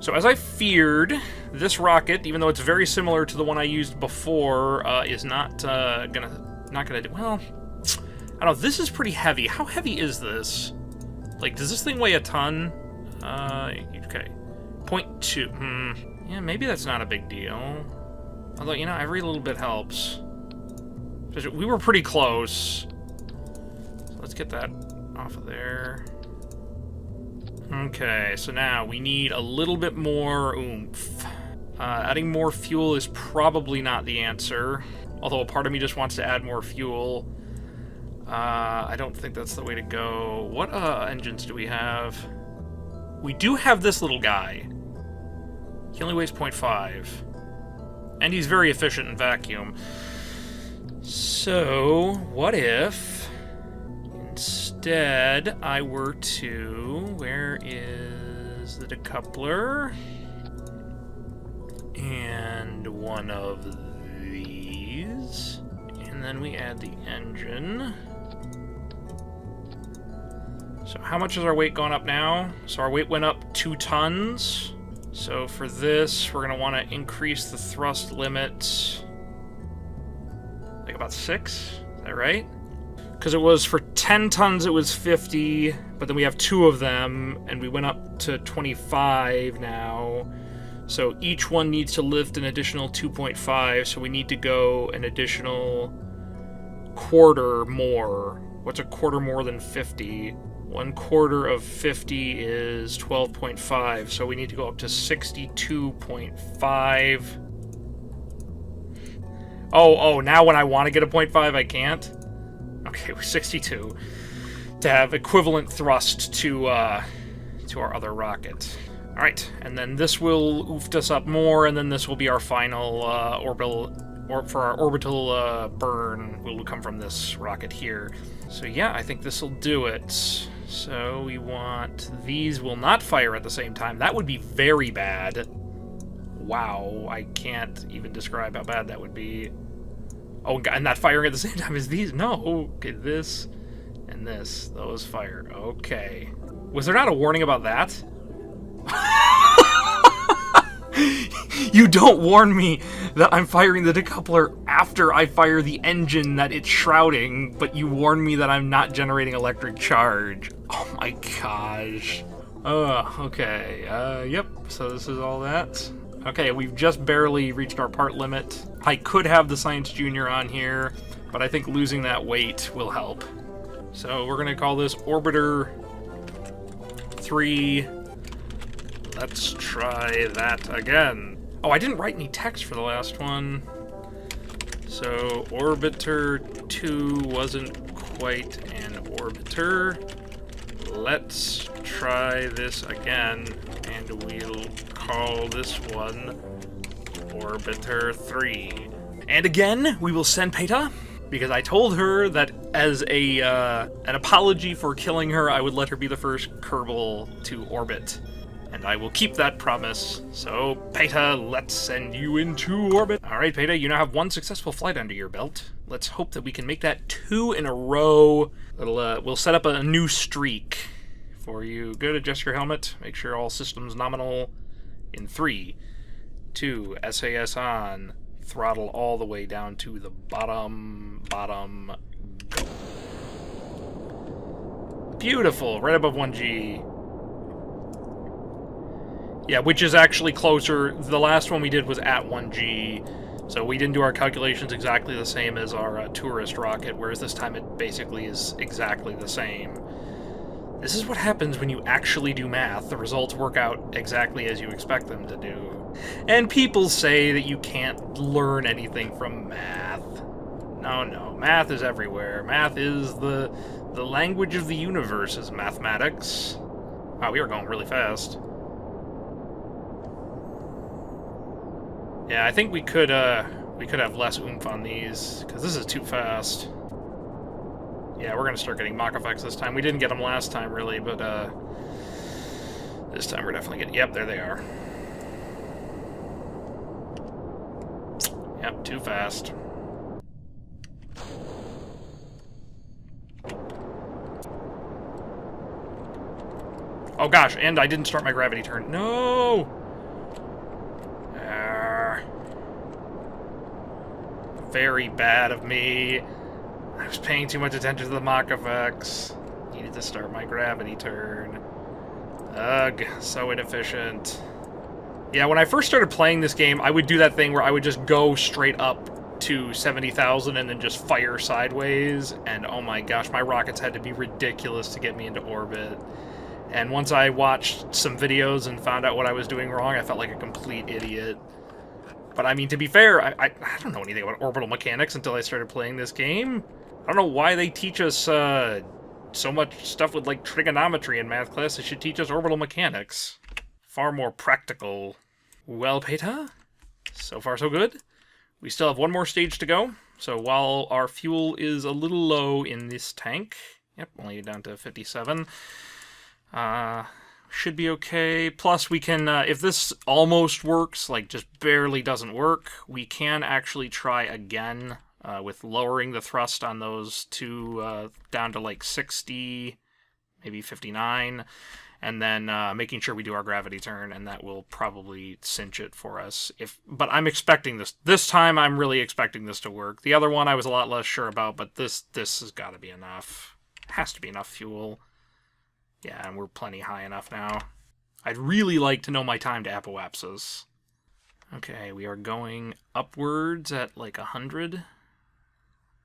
So as I feared, this rocket, even though it's very similar to the one I used before, is not gonna do well. I don't know. This is pretty heavy. How heavy is this? Like, does this thing weigh a ton? Okay, 0.2. Yeah, maybe that's not a big deal. Although, you know, every little bit helps. We were pretty close. So let's get that off of there. Okay, so now we need a little bit more oomph. Adding more fuel is probably not the answer. Although a part of me just wants to add more fuel. I don't think that's the way to go. What engines do we have? We do have this little guy. He only weighs 0.5. And he's very efficient in vacuum. So, what if instead I were to... Where is the decoupler? And one of these. And then we add the engine. So how much is our weight going up now? So our weight went up 2 tons. So for this, we're going to want to increase the thrust limit, like about 6, is that right? Because it was for 10 tons, it was 50, but then we have 2 of them, and we went up to 25 now. So each one needs to lift an additional 2.5, so we need to go an additional quarter more. What's a quarter more than 50? 1/4 of 50 is 12.5, so we need to go up to 62.5. Oh, now when I want to get a 0.5, I can't? Okay, 62. To have equivalent thrust to our other rocket. Alright, and then this will ooft us up more, and then this will be our final for our orbital burn will come from this rocket here. So yeah, I think this will do it. So we want... These will not fire at the same time. That would be very bad. Wow, I can't even describe how bad that would be. Oh, and not firing at the same time as these? No. Okay, this and this. Those fire. Okay. Was there not a warning about that? You don't warn me that I'm firing the decoupler after I fire the engine that it's shrouding, but you warn me that I'm not generating electric charge. Oh my gosh. Okay. Yep, so this is all that. Okay, we've just barely reached our part limit. I could have the Science Junior on here, but I think losing that weight will help. So we're gonna call this Orbiter 3. Let's try that again. Oh, I didn't write any text for the last one. So, Orbiter 2 wasn't quite an orbiter. Let's try this again, and we'll call this one Orbiter 3. And again, we will send Peta, because I told her that as an apology for killing her, I would let her be the first Kerbal to orbit. And I will keep that promise. So, Peta, let's send you into orbit. Alright, Peta, you now have 1 successful flight under your belt. Let's hope that we can make that 2 in a row. We'll set up a new streak for you. Good, adjust your helmet. Make sure all systems nominal. In 3, 2, SAS on. Throttle all the way down to the bottom, go. Beautiful, right above 1G. Yeah, which is actually closer. The last one we did was at 1G, so we didn't do our calculations exactly the same as our tourist rocket, whereas this time it basically is exactly the same. This is what happens when you actually do math. The results work out exactly as you expect them to do. And people say that you can't learn anything from math. No, math is everywhere. Math is the language of the universe is mathematics. Wow, we are going really fast. Yeah, I think we could have less oomph on these, because this is too fast. Yeah, we're gonna start getting Mach effects this time. We didn't get them last time, really, but this time we're definitely getting... Yep, there they are. Yep, too fast. Oh gosh, and I didn't start my gravity turn. No! very bad of me. I was paying too much attention to the Mach effects. Needed to start my gravity turn. Ugh, so inefficient. Yeah, when I first started playing this game, I would do that thing where I would just go straight up to 70,000 and then just fire sideways, and oh my gosh, my rockets had to be ridiculous to get me into orbit. And once I watched some videos and found out what I was doing wrong, I felt like a complete idiot. But I mean, to be fair, I don't know anything about orbital mechanics until I started playing this game. I don't know why they teach us so much stuff with like trigonometry in math class. They should teach us orbital mechanics. Far more practical. Well, Peta, so far so good. We still have one more stage to go. So while our fuel is a little low in this tank, yep, only down to 57, should be okay. Plus we can, if this almost works, like just barely doesn't work, we can actually try again with lowering the thrust on those two down to like 60, maybe 59. And then making sure we do our gravity turn, and that will probably cinch it for us. But I'm expecting this. This time, I'm really expecting this to work. The other one I was a lot less sure about, but this has got to be enough. Has to be enough fuel. Yeah, and we're plenty high enough now. I'd really like to know my time to apoapsis. Okay, we are going upwards at like 100.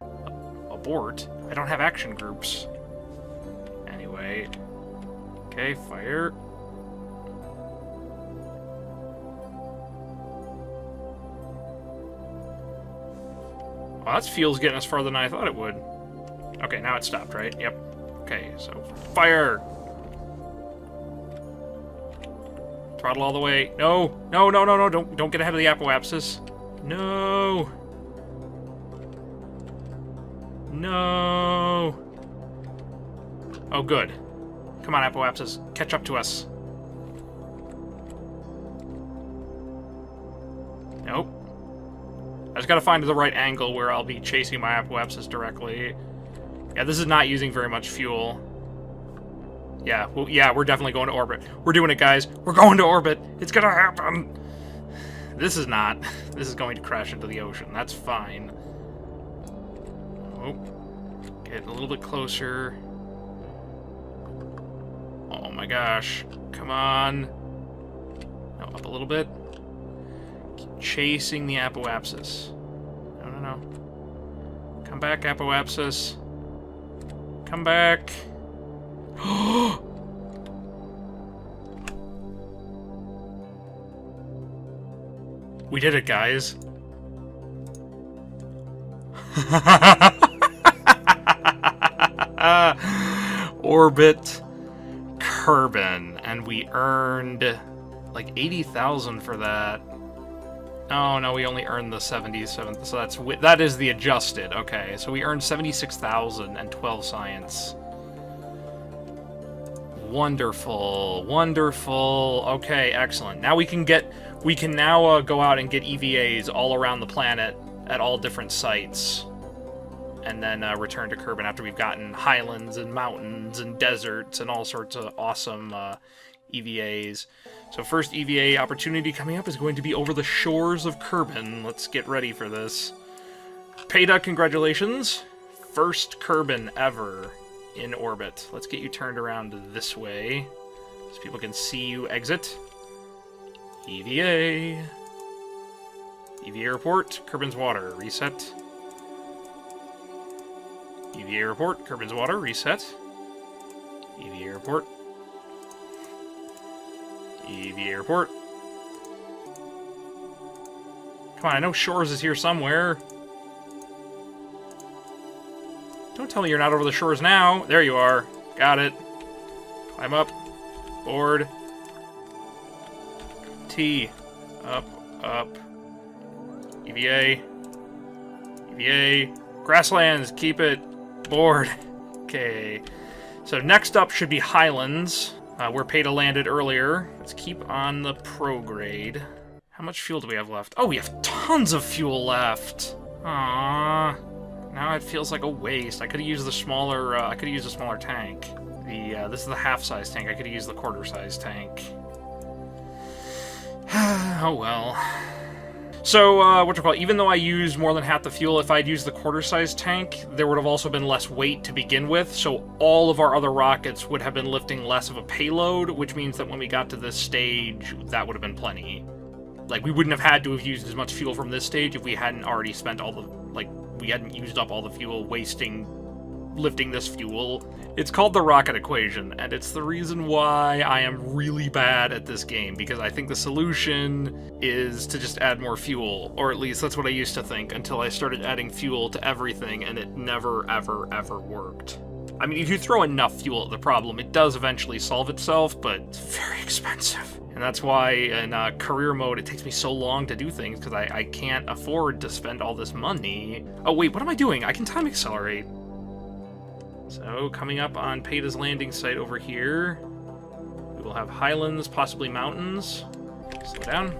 Abort? I don't have action groups. Anyway... Okay, fire. Well, that fuel's getting us farther than I thought it would. Okay, now it stopped, right? Yep. Okay, so fire! Throttle all the way. No! No, no, no, no! Don't get ahead of the apoapsis. No! No! Oh, good. Come on, apoapsis. Catch up to us. Nope. I just gotta find the right angle where I'll be chasing my apoapsis directly. Yeah, this is not using very much fuel. Yeah, well, yeah, we're definitely going to orbit. We're doing it, guys. We're going to orbit. It's gonna happen. This is not. This is going to crash into the ocean. That's fine. Oh. Get a little bit closer. Oh my gosh. Come on. No, up a little bit. Keep chasing the apoapsis. No, no, no. Come back, apoapsis. Come back. We did it, guys. Orbit Kerbin, and we earned like 80,000 for that. Oh no, we only earned the 77th, so that is the adjusted. Okay, so we earned 76,000 and 12 science. Wonderful, wonderful. Okay, excellent. Now we can now go out and get EVAs all around the planet at all different sites, and then return to Kerbin after we've gotten highlands and mountains and deserts and all sorts of awesome EVAs. So first EVA opportunity coming up is going to be over the shores of Kerbin. Let's get ready for this. Peta, congratulations. First Kerbin ever in orbit. Let's get you turned around this way so people can see you exit. EVA. EVA report, Kerbin's water, reset. EVA report, Kerbin's water, reset. EVA report. EVA report. Come on, I know Shores is here somewhere. Don't tell me you're not over the shores now. There you are. Got it. Climb up. Board. T. Up. Up. EVA. EVA. Grasslands. Keep it. Board. Okay. So next up should be Highlands, where Peta landed earlier. Let's keep on the prograde. How much fuel do we have left? Oh, we have tons of fuel left. Aww. Now it feels like a waste. I could have used the smaller. I could have used a smaller tank. This is the half-size tank. I could have used the quarter-size tank. Oh well. So, whatchamacallit, even though I used more than half the fuel, if I'd used the quarter-sized tank, there would have also been less weight to begin with, so all of our other rockets would have been lifting less of a payload, which means that when we got to this stage, that would have been plenty. Like, we wouldn't have had to have used as much fuel from this stage if we hadn't already spent all the, like, we hadn't used up all the fuel lifting this fuel. It's called the rocket equation, and it's the reason why I am really bad at this game, because I think the solution is to just add more fuel, or at least that's what I used to think, until I started adding fuel to everything, and it never, ever, ever worked. I mean, if you throw enough fuel at the problem, it does eventually solve itself, but it's very expensive. And that's why in career mode, it takes me so long to do things, because I can't afford to spend all this money. Oh wait, what am I doing? I can time accelerate. So, coming up on Peda's landing site over here, we will have highlands, possibly mountains. Slow down.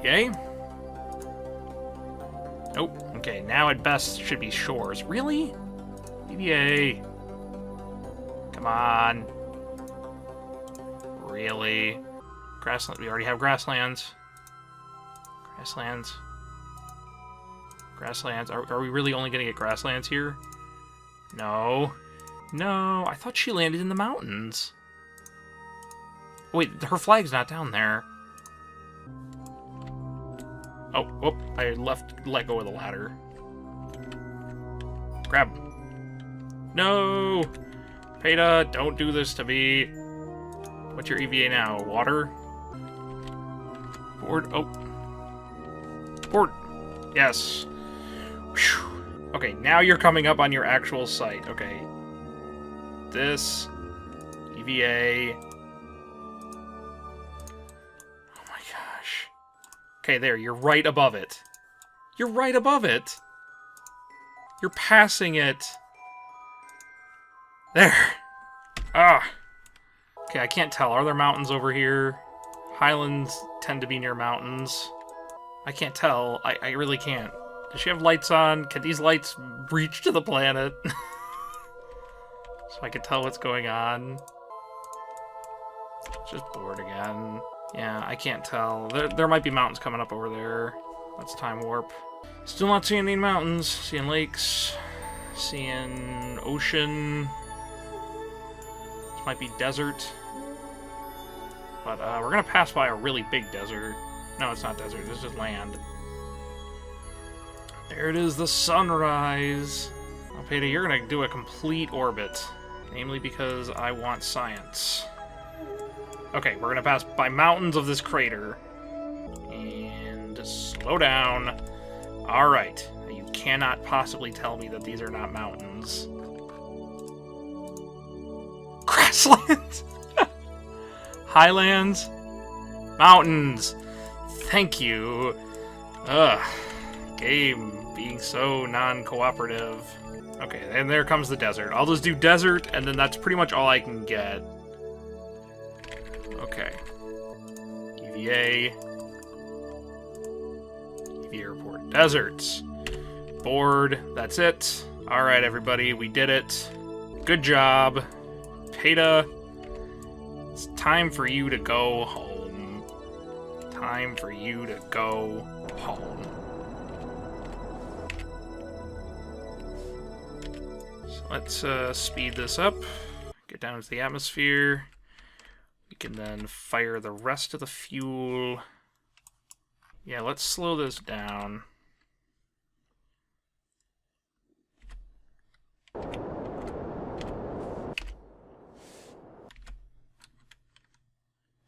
Yay. Nope. Okay, now at best should be shores. Really? EVA. Come on. Really? Grassland. We already have grasslands. Grasslands. Grasslands. Are we really only going to get grasslands here? No. No, I thought she landed in the mountains. Wait, her flag's not down there. Oh, whoop, I let go of the ladder. Grab. No! Peta, don't do this to me. What's your EVA now? Water? Board. Oh. Board. Yes. Whew. Okay, now you're coming up on your actual site. Okay. This. EVA. Oh my gosh. Okay, there. You're right above it. You're right above it. You're passing it. There. Ah. Okay, I can't tell. Are there mountains over here? Highlands tend to be near mountains. I can't tell. I really can't. Does she have lights on? Can these lights reach to the planet? So I can tell what's going on. Just bored again. Yeah, I can't tell. There might be mountains coming up over there. That's time warp. Still not seeing any mountains. Seeing lakes. Seeing ocean. This might be desert. But we're going to pass by a really big desert. No, it's not desert. It's just land. There it is, the sunrise. Oh, Peta, you're going to do a complete orbit. Namely because I want science. Okay, we're going to pass by mountains of this crater. And slow down. Alright. You cannot possibly tell me that these are not mountains. Grasslands! Highlands? Mountains! Thank you. Ugh. Game being so non-cooperative. Okay, and there comes the desert. I'll just do desert, and then that's pretty much all I can get. Okay. EVA. EVA airport. Deserts. Board. That's it. Alright, everybody. We did it. Good job. Peta. It's time for you to go home. Time for you to go home. So let's speed this up. Get down into the atmosphere. We can then fire the rest of the fuel. Yeah, let's slow this down.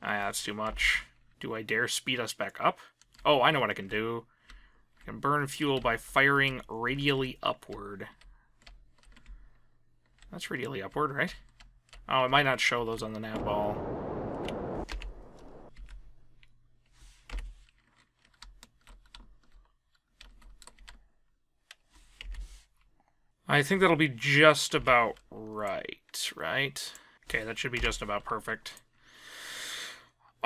That's too much. Do I dare speed us back up? Oh, I know what I can do. I can burn fuel by firing radially upward. That's radially upward, right? Oh, it might not show those on the nav ball. I think that'll be just about right, right? Okay, that should be just about perfect.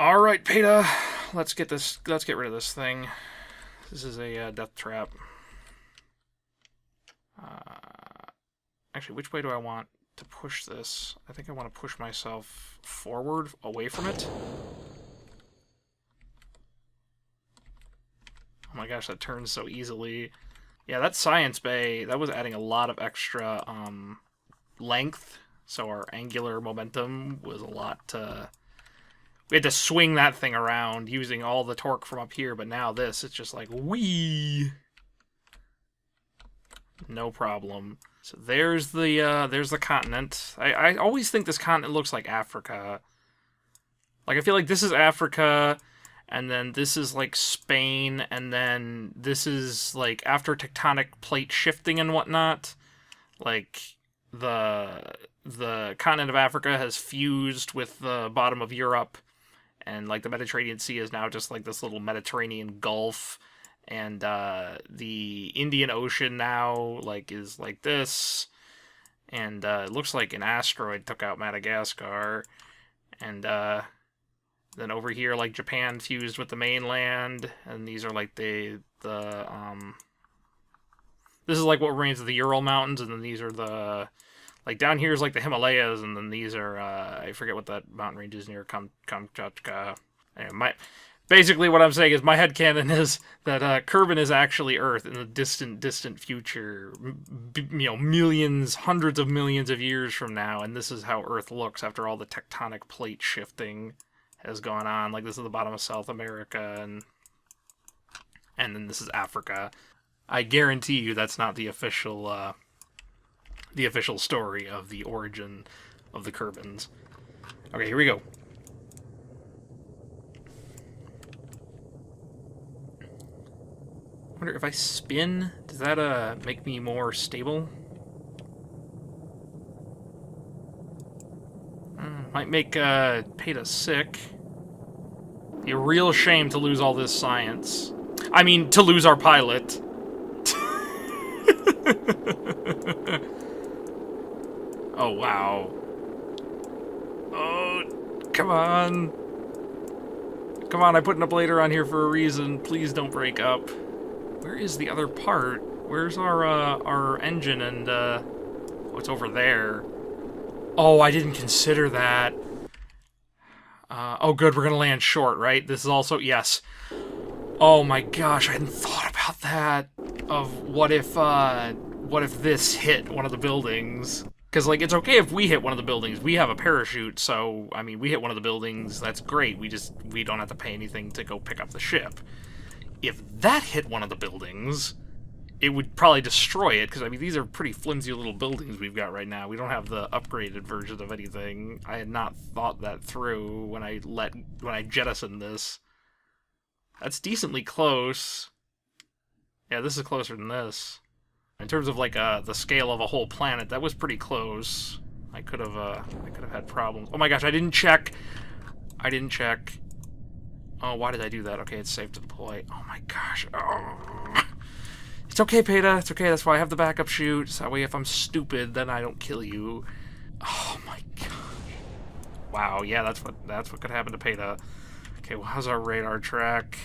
All right, Peta, let's get rid of this thing. This is a death trap. Actually, which way do I want to push this? I think I want to push myself forward, away from it. my gosh, that turns so easily. Yeah, that science bay, that was adding a lot of extra length, so our angular momentum was a lot... we had to swing that thing around using all the torque from up here, but now this, it's just like, whee! No problem. So there's the continent. I always think this continent looks like Africa. Like, I feel like this is Africa, and then this is, like, Spain, and then this is, like, after tectonic plate shifting and whatnot, like, the continent of Africa has fused with the bottom of Europe, and, like, the Mediterranean Sea is now just, like, this little Mediterranean Gulf, and the Indian Ocean now, like, is like this, and it looks like an asteroid took out Madagascar, and then over here, like, Japan fused with the mainland, and these are, like, this is, like, what remains of the Ural Mountains, and then these are the, like, down here is, like, the Himalayas, and then these are, I forget what that mountain range is near Kamchatka. Anyway, basically what I'm saying is my headcanon is that Kerbin is actually Earth in the distant future, millions, hundreds of millions of years from now, and this is how Earth looks after all the tectonic plate shifting has gone on. Like, this is the bottom of South America, and then this is Africa. I guarantee you that's not the official story of the origin of the Kerbins. Okay, here we go. I wonder if I spin, does that make me more stable? Might make Peta sick. Be a real shame to lose all this science. I mean, to lose our pilot. Oh, wow. Oh, come on. Come on, I put an ablator on here for a reason. Please don't break up. Where is the other part? Where's our engine and, oh, it's over there. Oh, I didn't consider that. Oh, good, we're gonna land short, right? This is also, yes. Oh my gosh, I hadn't thought about that. Of what if this hit one of the buildings? Because, like, it's okay if we hit one of the buildings. We have a parachute, so, I mean, we hit one of the buildings, that's great. We don't have to pay anything to go pick up the ship. If that hit one of the buildings, it would probably destroy it, because, I mean, these are pretty flimsy little buildings we've got right now. We don't have the upgraded version of anything. I had not thought that through when I jettisoned this. That's decently close. Yeah, this is closer than this. In terms of, like, the scale of a whole planet, that was pretty close. I could have had problems. Oh my gosh, I didn't check! I didn't check. Oh, why did I do that? Okay, it's safe to deploy. Oh my gosh. Oh. It's okay, Peta. It's okay. That's why I have the backup chute. So that way if I'm stupid, then I don't kill you. Oh my gosh. Wow, yeah, that's what could happen to Peta. Okay, well, how's our radar track?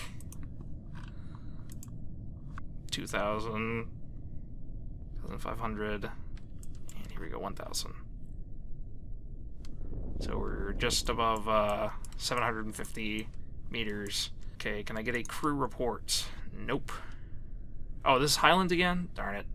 2,000. 1,500. And here we go, 1,000. So we're just above 750 meters. Okay, can I get a crew report? Nope. Oh, this is Highland again? Darn it.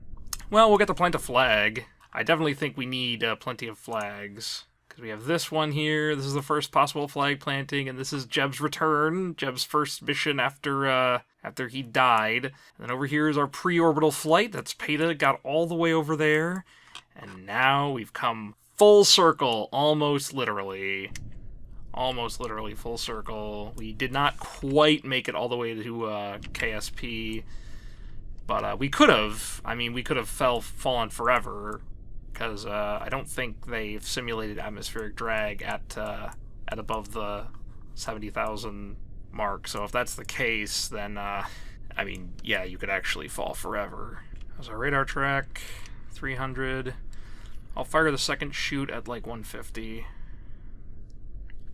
Well, we'll get to plant a flag. I definitely think we need plenty of flags. Because we have this one here. This is the first possible flag planting, and this is Jeb's return. Jeb's first mission after he died. And then over here is our pre-orbital flight. That's Peta, got all the way over there. And now we've come full circle, almost literally. Almost literally full circle. We did not quite make it all the way to KSP. But we could have. I mean, we could have fallen forever. Because I don't think they've simulated atmospheric drag at above the 70,000 mark. So if that's the case, then, I mean, yeah, you could actually fall forever. How's our radar track? 300. I'll fire the second chute at, like, 150.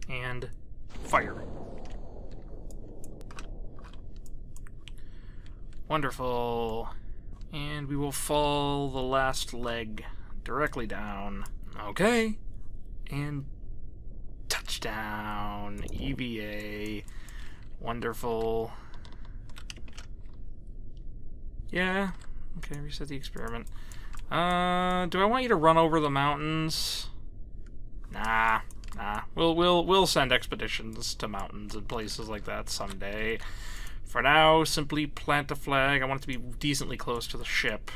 And fire. Wonderful. And we will fall the last leg directly down. Okay. And touchdown. EVA. Wonderful. Yeah. Okay, reset the experiment. Do I want you to run over the mountains? Nah. We'll send expeditions to mountains and places like that someday. For now, simply plant a flag. I want it to be decently close to the ship,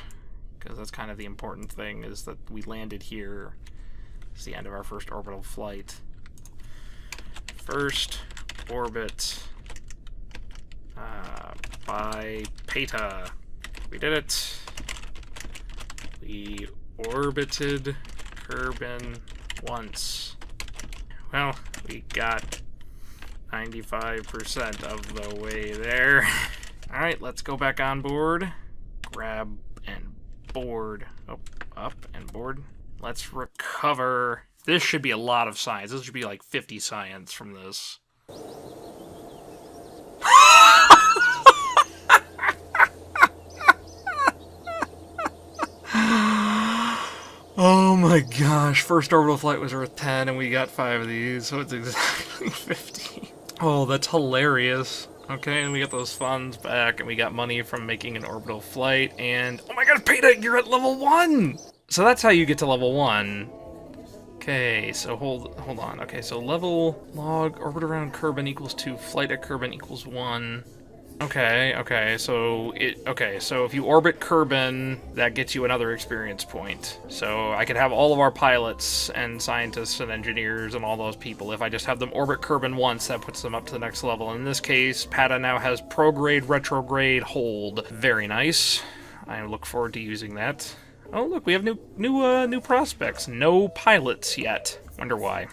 because that's kind of the important thing, is that we landed here. It's the end of our first orbital flight. First orbit by Peta. We did it. We orbited Kerbin once. Well, we got 95% of the way there. Alright, let's go back on board. Grab and board. Oh, up and board. Let's recover. This should be a lot of science. This should be like 50 science from this. Oh my gosh, first orbital flight was worth 10 and we got 5 of these, so it's exactly 50. Oh, that's hilarious. Okay, and we got those funds back and we got money from making an orbital flight, and oh my god, Peta, you're at level 1! So that's how you get to level 1. Okay, so hold on. Okay, so level log orbit around Kerbin equals 2, flight at Kerbin equals 1. Okay, so if you orbit Kerbin, that gets you another experience point. So I could have all of our pilots and scientists and engineers and all those people. If I just have them orbit Kerbin once, that puts them up to the next level. In this case, Pata now has prograde, retrograde, hold. Very nice. I look forward to using that. Oh look, we have new prospects. No pilots yet. Wonder why.